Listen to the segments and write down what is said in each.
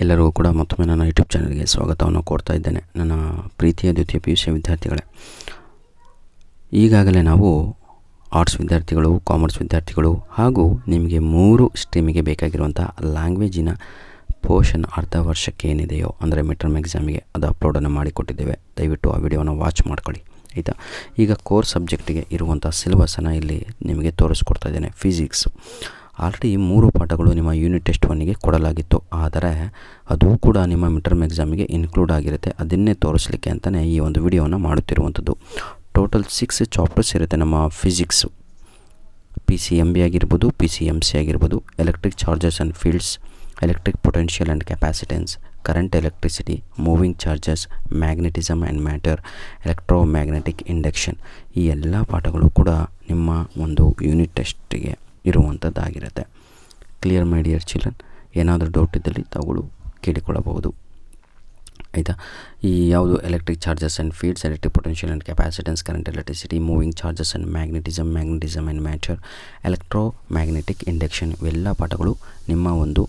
ಎಲ್ಲರಿಗೂ ಕೂಡ ಮತ್ತೊಮ್ಮೆ ನನ್ನ ಯೂಟ್ಯೂಬ್ ಚಾನಲ್ಗೆ ಸ್ವಾಗತವನ್ನು ಕೋರ್ತಾ ಇದ್ದೇನೆ. ನನ್ನ ಪ್ರೀತಿಯ ದ್ವಿತೀಯ PUC ವಿದ್ಯಾರ್ಥಿಗಳೇ, ಈಗಾಗಲೇ ನಾವು ಆರ್ಟ್ಸ್ ವಿದ್ಯಾರ್ಥಿಗಳು, ಕಾಮರ್ಸ್ ವಿದ್ಯಾರ್ಥಿಗಳು ಹಾಗೂ ನಿಮಗೆ 3 ಸ್ಟ್ರೀಮಿಗೆ ಬೇಕಾಗಿರುವಂಥ ಲ್ಯಾಂಗ್ವೇಜಿನ ಪೋರ್ಷನ್ ಅರ್ಧ ವರ್ಷಕ್ಕೆ ಏನಿದೆಯೋ ಅಂದರೆ ಮಿಡ್ ಟರ್ಮ್ ಎಕ್ಸಾಮಿಗೆ ಅದು ಅಪ್ಲೋಡನ್ನು ಮಾಡಿಕೊಟ್ಟಿದ್ದೇವೆ. ದಯವಿಟ್ಟು ಆ ವಿಡಿಯೋನ ವಾಚ್ ಮಾಡ್ಕೊಳ್ಳಿ ಆಯಿತಾ. ಈಗ ಕೋರ್ ಸಬ್ಜೆಕ್ಟಿಗೆ ಇರುವಂಥ ಸಿಲೆಬಸನ್ನು ಇಲ್ಲಿ ನಿಮಗೆ ತೋರಿಸ್ಕೊಡ್ತಾ ಇದ್ದೇನೆ. ಫಿಸಿಕ್ಸು ಆಲ್ರೆಡಿ 3 ಪಾಠಗಳು ನಿಮ್ಮ ಯೂನಿಟ್ ಟೆಸ್ಟ್ 1ಗೆ ಕೊಡಲಾಗಿತ್ತು, ಆದರೆ ಅದು ಕೂಡ ನಿಮ್ಮ ಮಿಡ್ ಟರ್ಮ್ ಎಕ್ಸಾಮಿಗೆ ಇನ್ಕ್ಲೂಡ್ ಆಗಿರುತ್ತೆ. ಅದನ್ನೇ ತೋರಿಸಲಿಕ್ಕೆ ಅಂತಲೇ ಈ ಒಂದು ವಿಡಿಯೋನ ಮಾಡುತ್ತಿರುವಂಥದ್ದು. ಟೋಟಲ್ 6 ಚಾಪ್ಟರ್ಸ್ ಇರುತ್ತೆ ನಮ್ಮ ಫಿಸಿಕ್ಸು. PCMB ಆಗಿರ್ಬೋದು, PCMC ಆಗಿರ್ಬೋದು, electric charges and fields, electric potential and capacitance, current electricity, moving charges, magnetism and matter, electromagnetic induction, ಈ ಎಲ್ಲ ಪಾಠಗಳು ಕೂಡ ನಿಮ್ಮ ಒಂದು ಯೂನಿಟ್ ಟೆಸ್ಟಿಗೆ ಇರುವಂಥದ್ದಾಗಿರುತ್ತೆ. Clear my dear children. ಏನಾದರೂ ಡೌಟ್ ಇದ್ದಲ್ಲಿ ತಾವುಗಳು ಕೇಳಿಕೊಳ್ಳಬಹುದು ಆಯಿತಾ. ಈ ಯಾವುದು electric charges and fields, electric potential and capacitance, current electricity, moving charges and magnetism and matter, electromagnetic induction ಇವೆಲ್ಲ ಪಾಠಗಳು ನಿಮ್ಮ ಒಂದು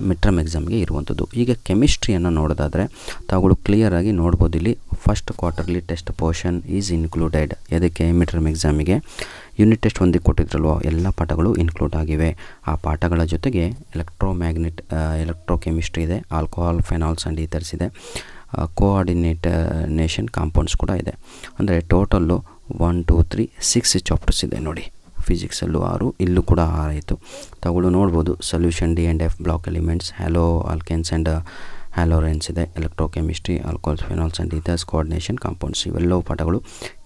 ಮಿಡ್ ಟರ್ಮ್ ಎಕ್ಸಾಮ್ಗೆ ಇರುವಂಥದ್ದು. ಈಗ ಕೆಮಿಸ್ಟ್ರಿಯನ್ನು ನೋಡೋದಾದರೆ ತಾವುಗಳು ಕ್ಲಿಯರಾಗಿ ನೋಡ್ಬೋದು. ಇಲ್ಲಿ first quarterly test portion is included. ಅದಕ್ಕೆ ಮಿಡ್ ಟರ್ಮ್ ಎಕ್ಸಾಮಿಗೆ ಯೂನಿಟ್ ಟೆಸ್ಟ್ 1ಗೆ ಕೊಟ್ಟಿದ್ರಲ್ವ, ಎಲ್ಲ ಪಾಠಗಳು ಇನ್ಕ್ಲೂಡ್ ಆಗಿವೆ. ಆ ಪಾಠಗಳ ಜೊತೆಗೆ ಎಲೆಕ್ಟ್ರೋಕೆಮಿಸ್ಟ್ರಿ ಇದೆ, ಆಲ್ಕೋಹಾಲ್, ಫೆನಾಲ್ಸ್ ಆ್ಯಂಡ್ ಈಥರ್ಸ್ ಇದೆ, ಕೋಆರ್ಡಿನೇಷನ್ ಕಾಂಪೌಂಡ್ಸ್ ಕೂಡ ಇದೆ. ಅಂದರೆ ಟೋಟಲ್ಲು 1 2 3 6 ಚಾಪ್ಟರ್ಸ್ ಇದೆ ನೋಡಿ. ಫಿಸಿಕ್ಸಲ್ಲೂ 6, ಇಲ್ಲೂ ಕೂಡ 6 ಆಯಿತು. ತಾವುಗಳು ನೋಡ್ಬೋದು. Solution D&F block elements, haloalkanes and haloarenes ಇದೆ, electrochemistry, alcohols, phenols and ethers, coordination compounds ಇವೆಲ್ಲವೂ ಪಾಠಗಳು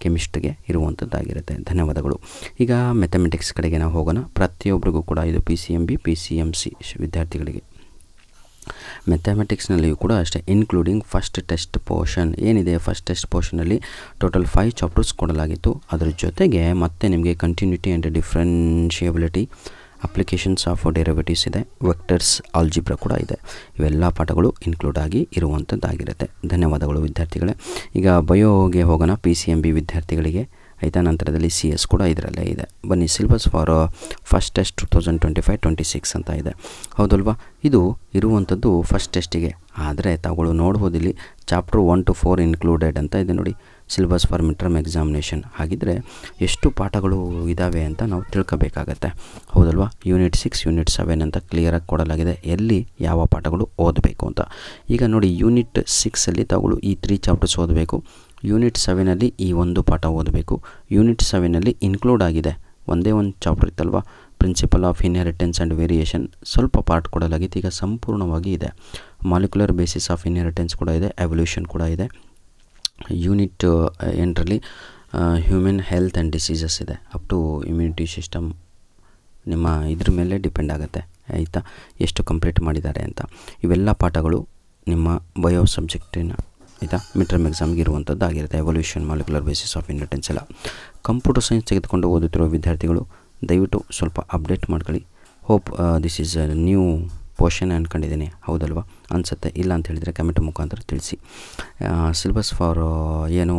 ಕೆಮಿಸ್ಟ್ರಿಗೆ ಇರುವಂಥದ್ದಾಗಿರುತ್ತೆ. ಧನ್ಯವಾದಗಳು. ಈಗ ಮ್ಯಾಥಮೆಟಿಕ್ಸ್ ಕಡೆಗೆ ನಾವು ಹೋಗೋಣ. ಪ್ರತಿಯೊಬ್ಬರಿಗೂ ಕೂಡ ಇದು PCMB, PCMC ವಿದ್ಯಾರ್ಥಿಗಳಿಗೆ ಮ್ಯಾಥಮೆಟಿಕ್ಸ್ನಲ್ಲಿಯೂ ಕೂಡ ಅಷ್ಟೇ, ಇನ್ಕ್ಲೂಡಿಂಗ್ ಫಸ್ಟ್ ಟೆಸ್ಟ್ ಪೋರ್ಷನ್ ಏನಿದೆ. ಫಸ್ಟ್ ಟೆಸ್ಟ್ ಪೋರ್ಷನಲ್ಲಿ ಟೋಟಲ್ 5 ಚಾಪ್ಟರ್ಸ್ ಕೊಡಲಾಗಿತ್ತು. ಅದರ ಜೊತೆಗೆ ಮತ್ತೆ ನಿಮಗೆ continuity and differentiability, applications of derivatives ಇದೆ, ವೆಕ್ಟರ್ಸ್, ಆಲ್ಜಿಬ್ರಾ ಕೂಡ ಇದೆ. ಇವೆಲ್ಲ ಪಾಠಗಳು ಇನ್ಕ್ಲೂಡ್ ಆಗಿ ಇರುವಂಥದ್ದಾಗಿರುತ್ತೆ. ಧನ್ಯವಾದಗಳು ವಿದ್ಯಾರ್ಥಿಗಳೇ. ಈಗ ಬಯೋಗೆ ಹೋಗೋಣ. PCMB ವಿದ್ಯಾರ್ಥಿಗಳಿಗೆ ಆಯಿತಾ. ನಂತರದಲ್ಲಿ CS ಕೂಡ ಇದರಲ್ಲೇ ಇದೆ. ಬನ್ನಿ, ಸಿಲೆಬಸ್ ಫಾರ್ ಫಸ್ಟ್ ಟೆಸ್ಟ್ 2025-26 ಅಂತ ಇದೆ, ಹೌದಲ್ವಾ. ಇದು ಇರುವಂಥದ್ದು ಫಸ್ಟ್ ಟೆಸ್ಟಿಗೆ. ಆದರೆ ತಾವುಗಳು ನೋಡ್ಬೋದು ಇಲ್ಲಿ ಚಾಪ್ಟರ್ 1 to 4 ಇನ್ಕ್ಲೂಡೆಡ್ ಅಂತ ಇದೆ ನೋಡಿ, syllabus for mid term examination. ಹಾಗಿದ್ದರೆ ಎಷ್ಟು ಪಾಠಗಳು ಇದ್ದಾವೆ ಅಂತ ನಾವು ತಿಳ್ಕೋಬೇಕಾಗತ್ತೆ, ಹೌದಲ್ವಾ. ಯೂನಿಟ್ 6, ಯೂನಿಟ್ 7 ಅಂತ ಕ್ಲಿಯರಾಗಿ ಕೊಡಲಾಗಿದೆ, ಎಲ್ಲಿ ಯಾವ ಪಾಠಗಳು ಓದಬೇಕು ಅಂತ. ಈಗ ನೋಡಿ, ಯೂನಿಟ್ 6ಅಲ್ಲಿ ತಾವುಗಳು ಈ 3 ಚಾಪ್ಟರ್ಸ್ ಓದಬೇಕು. ಯೂನಿಟ್ 7ಅಲ್ಲಿ ಈ ಒಂದು ಪಾಠ ಓದಬೇಕು. ಯೂನಿಟ್ 7ಅಲ್ಲಿ ಇನ್ಕ್ಲೂಡ್ ಆಗಿದೆ ಒಂದೇ ಒಂದು ಚಾಪ್ಟರ್ ಇತ್ತಲ್ವ, principle of inheritance and variation, ಸ್ವಲ್ಪ ಪಾರ್ಟ್ ಕೊಡಲಾಗಿತ್ತು. ಈಗ ಸಂಪೂರ್ಣವಾಗಿ ಇದೆ. ಮಾಲಿಕ್ಯುಲರ್ ಬೇಸಿಸ್ ಆಫ್ ಇನ್ಹೆರಿಟೆನ್ಸ್ ಕೂಡ ಇದೆ, ಎವಲ್ಯೂಷನ್ ಕೂಡ ಇದೆ. ಯೂನಿಟ್ 8ರಲ್ಲಿ ಹ್ಯೂಮನ್ ಹೆಲ್ತ್ ಆ್ಯಂಡ್ ಡಿಸೀಸಸ್ ಇದೆ. ಅಪ್ ಟು ಇಮ್ಯುನಿಟಿ ಸಿಸ್ಟಮ್ ನಿಮ್ಮ ಇದ್ರ ಮೇಲೆ ಡಿಪೆಂಡ್ ಆಗುತ್ತೆ ಆಯಿತಾ, ಎಷ್ಟು ಕಂಪ್ಲೀಟ್ ಮಾಡಿದ್ದಾರೆ ಅಂತ. ಇವೆಲ್ಲ ಪಾಠಗಳು ನಿಮ್ಮ ಬಯೋ ಸಬ್ಜೆಕ್ಟಿನ ಆಯಿತಾ ಮಿಡ್ ಟರ್ಮ್ ಎಕ್ಸಾಮ್ಗೆ ಇರುವಂಥದ್ದಾಗಿರುತ್ತೆ. Evolution, molecular basis of inheritance ಎಲ್ಲ. ಕಂಪ್ಯೂಟರ್ ಸೈನ್ಸ್ ತೆಗೆದುಕೊಂಡು ಓದುತ್ತಿರುವ ವಿದ್ಯಾರ್ಥಿಗಳು ದಯವಿಟ್ಟು ಸ್ವಲ್ಪ ಅಪ್ಡೇಟ್ ಮಾಡ್ಕೊಳ್ಳಿ. Hope this is a new portion ಅಂದ್ಕೊಂಡಿದ್ದೀನಿ, ಹೌದಲ್ವಾ. ಅನಿಸುತ್ತೆ. ಇಲ್ಲ ಅಂತ ಹೇಳಿದರೆ ಕಮೆಂಟ್ ಮುಖಾಂತರ ತಿಳಿಸಿ. ಸಿಲೆಬಸ್ ಫಾರ್ ಏನು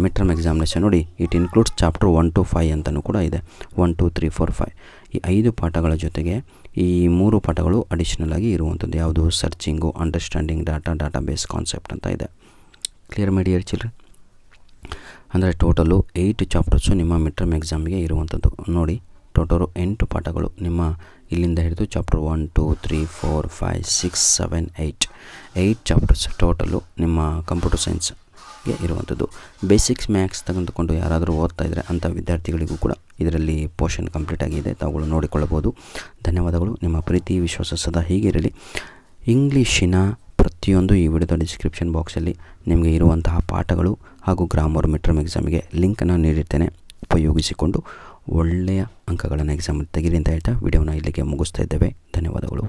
ಮಿಡ್ ಟರ್ಮ್ ಎಕ್ಸಾಮಿನೇಷನ್ ನೋಡಿ, ಇಟ್ ಇನ್ಕ್ಲೂಡ್ಸ್ ಚಾಪ್ಟರ್ 1 to 5 ಅಂತಲೂ ಕೂಡ ಇದೆ. 1 2 3 4 5 ಈ 5 ಪಾಠಗಳ ಜೊತೆಗೆ ಈ 3 ಪಾಠಗಳು ಅಡಿಷ್ನಲ್ ಆಗಿ ಇರುವಂಥದ್ದು. ಯಾವುದು? ಸರ್ಚಿಂಗು, ಅಂಡರ್ಸ್ಟ್ಯಾಂಡಿಂಗ್ ಡಾಟಾಬೇಸ್ ಕಾನ್ಸೆಪ್ಟ್ ಅಂತ ಇದೆ. Clear my dear children. ಅಂದರೆ ಟೋಟಲು 8 ಚಾಪ್ಟರ್ಸು ನಿಮ್ಮ ಮಿಡ್ ಟರ್ಮ್ ಎಕ್ಸಾಮಿಗೆ ಇರುವಂಥದ್ದು ನೋಡಿ. ಟೋಟಲು 8 ಪಾಠಗಳು ನಿಮ್ಮ ಇಲ್ಲಿಂದ ಹಿಡಿದು ಚಾಪ್ಟರ್ 1 2 3 4 5 6 7 8 ಚಾಪ್ಟರ್ಸ್ ಟೋಟಲು ನಿಮ್ಮ ಕಂಪ್ಯೂಟರ್ ಸೈನ್ಸ್ಗೆ ಇರುವಂಥದ್ದು. ಬೇಸಿಕ್ಸ್ ಮ್ಯಾಥ್ಸ್ ತೆಗೆದುಕೊಂಡು ಯಾರಾದರೂ ಓದ್ತಾ ಇದ್ದರೆ ಅಂಥ ವಿದ್ಯಾರ್ಥಿಗಳಿಗೂ ಕೂಡ ಇದರಲ್ಲಿ ಪೋರ್ಷನ್ ಕಂಪ್ಲೀಟ್ ಆಗಿದೆ, ತಾವುಗಳು ನೋಡಿಕೊಳ್ಳಬಹುದು. ಧನ್ಯವಾದಗಳು. ನಿಮ್ಮ ಪ್ರೀತಿ ವಿಶ್ವಾಸ ಸದಾ ಹೀಗಿರಲಿ. ಇಂಗ್ಲೀಷಿನ ಪ್ರತಿಯೊಂದು ಈ ವಿಡಿಯೋದ ಡಿಸ್ಕ್ರಿಪ್ಷನ್ ಬಾಕ್ಸಲ್ಲಿ ನಿಮಗೆ ಇರುವಂತಹ ಪಾಠಗಳು ಹಾಗೂ ಗ್ರಾಮರ್ ಮಿಡ್ ಟರ್ಮ್ ಎಕ್ಸಾಮಿಗೆ ಲಿಂಕನ್ನು ನೀಡಿರ್ತೇನೆ. ಉಪಯೋಗಿಸಿಕೊಂಡು ಒಳ್ಳೆಯ ಅಂಕಗಳನ್ನು ಎಕ್ಸಾಮ್ ತೆಗೀರಿ ಅಂತ ಹೇಳ್ತಾ ವಿಡಿಯೋನ ಇಲ್ಲಿಗೆ ಮುಗಿಸ್ತಾ ಇದ್ದೇವೆ. ಧನ್ಯವಾದಗಳು.